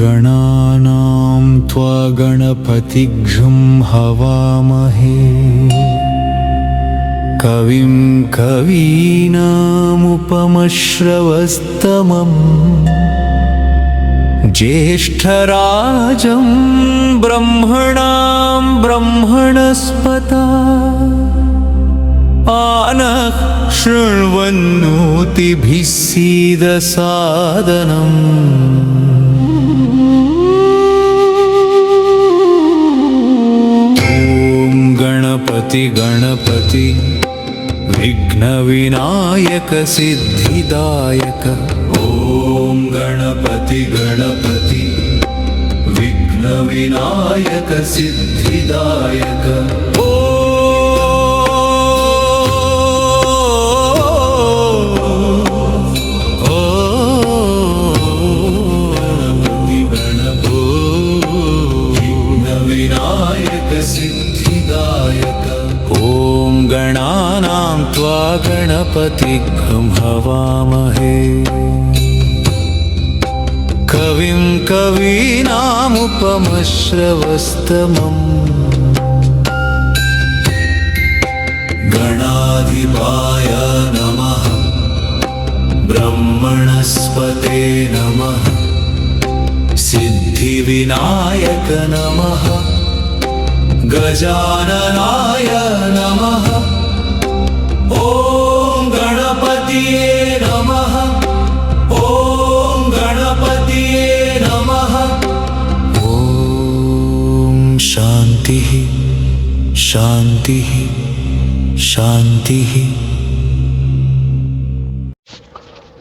गणानां त्वा गणपतिघ्नं हवामहे कविं कवीनामुपमश्रवस्तमम् ज्येष्ठराजं ब्रह्मणां ब्रह्मणस्पत आनः शृण्वन्नोतिभिः सीदसादनम् ॐ गणपति गणपति विघ्नविनायक सिद्धिदायक ॐ गणपति गणपति विघ्नविनायक सिद्धिदायक ॐ गणानां त्वा गणपतिघ्नं हवामहे कविं कवीनामुपमश्रवस्तमम् गणाधिपाय नमः ब्रह्मणस्पते नमः सिद्धिविनायक नमः गजाननाय नमः ॐ गणपतिये नमः ॐ गणपतिये नमः ॐ शान्तिः शान्तिः शान्तिः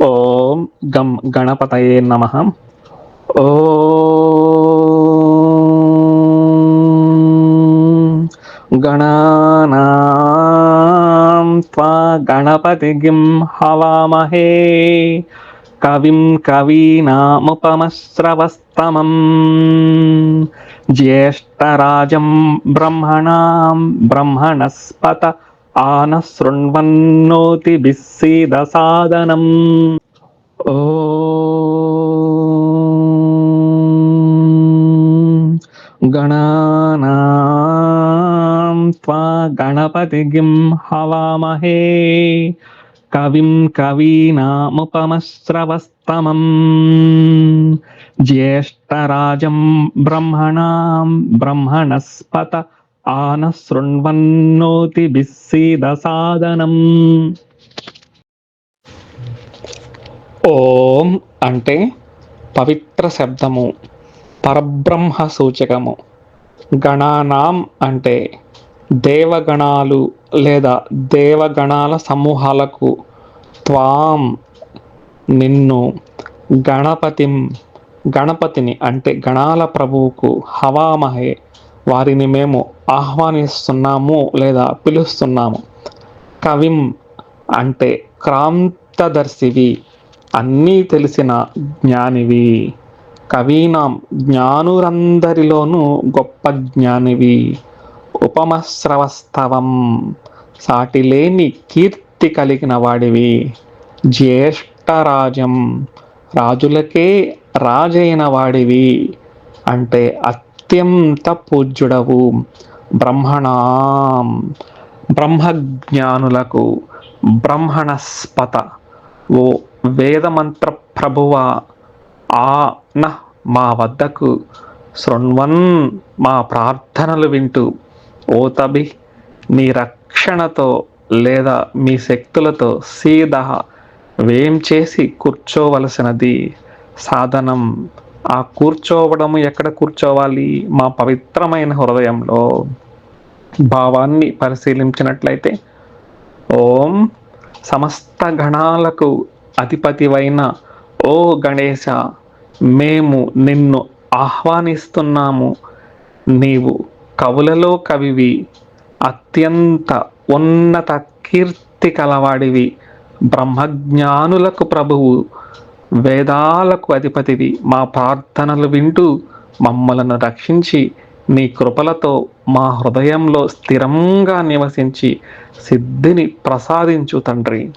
ఓం గం గణపతయే నమః. గణానాం త్వా గణపతిగిం హవామహే కవిం కవీనాముపమశ్రవస్తమం జ్యేష్ఠరాజం బ్రహ్మణాం బ్రహ్మణస్పత ఆనః శృణ్వన్నోతిభిः सीदसादनम् गणानां त्वा गणपतिगिं हवामहे कविं कवीनामुपमश्रवस्तमम् ज्येष्ठराजं ब्रह्मणां ब्रह्मणस्पत आनः शृण्वन्नोतिभिः सीदसादनम्. ఓం అంటే పవిత్ర శబ్దము, పరబ్రహ్మ సూచకము. గణానాం అంటే దేవగణాలు లేదా దేవగణాల సమూహాలకు, త్వాం నిన్ను, గణపతిం గణపతిని అంటే గణాల ప్రభువుకు, హవామహే వారిని మేము ఆహ్వానిస్తున్నాము లేదా పిలుస్తున్నాము. కవిం అంటే క్రాంతదర్శివి అన్నీ తెలిసిన జ్ఞానివి. కవీనాం జ్ఞానులందరిలోనూ గొప్ప జ్ఞానివి. ఉపమశ్రవస్తవం సాటిలేని కీర్తి కలిగిన వాడివి. జ్యేష్ఠరాజం రాజులకే రాజైన వాడివి అంటే అత్యంత పూజ్యుడవు. బ్రహ్మణాం బ్రహ్మజ్ఞానులకు, బ్రహ్మణస్పత ఓ వేదమంత్ర ప్రభువ ఆన మా వద్దకు, శృణ్వన్ మా ప్రార్థనలు వింటూ, ఓతభి మీ రక్షణతో లేదా మీ శక్తులతో, సీద వేం చేసి కూర్చోవలసినది, సాధనం ఆ కూర్చోవడము ఎక్కడ కూర్చోవాలి? మా పవిత్రమైన హృదయంలో. భావాన్ని పరిశీలించినట్లయితే, ఓం సమస్త గణాలకు అధిపతివైన ఓ గణేశ, మేము నిన్ను ఆహ్వానిస్తున్నాము. నీవు కవులలో కవివి, అత్యంత ఉన్నత కీర్తి కలవాడివి, బ్రహ్మజ్ఞానులకు ప్రభువు, వేదాలకు అధిపతివి. మా ప్రార్థనలు వింటూ మమ్మలను రక్షించి నీ కృపలతో మా హృదయంలో స్థిరంగా నివసించి సిద్ధిని ప్రసాదించు తండ్రి.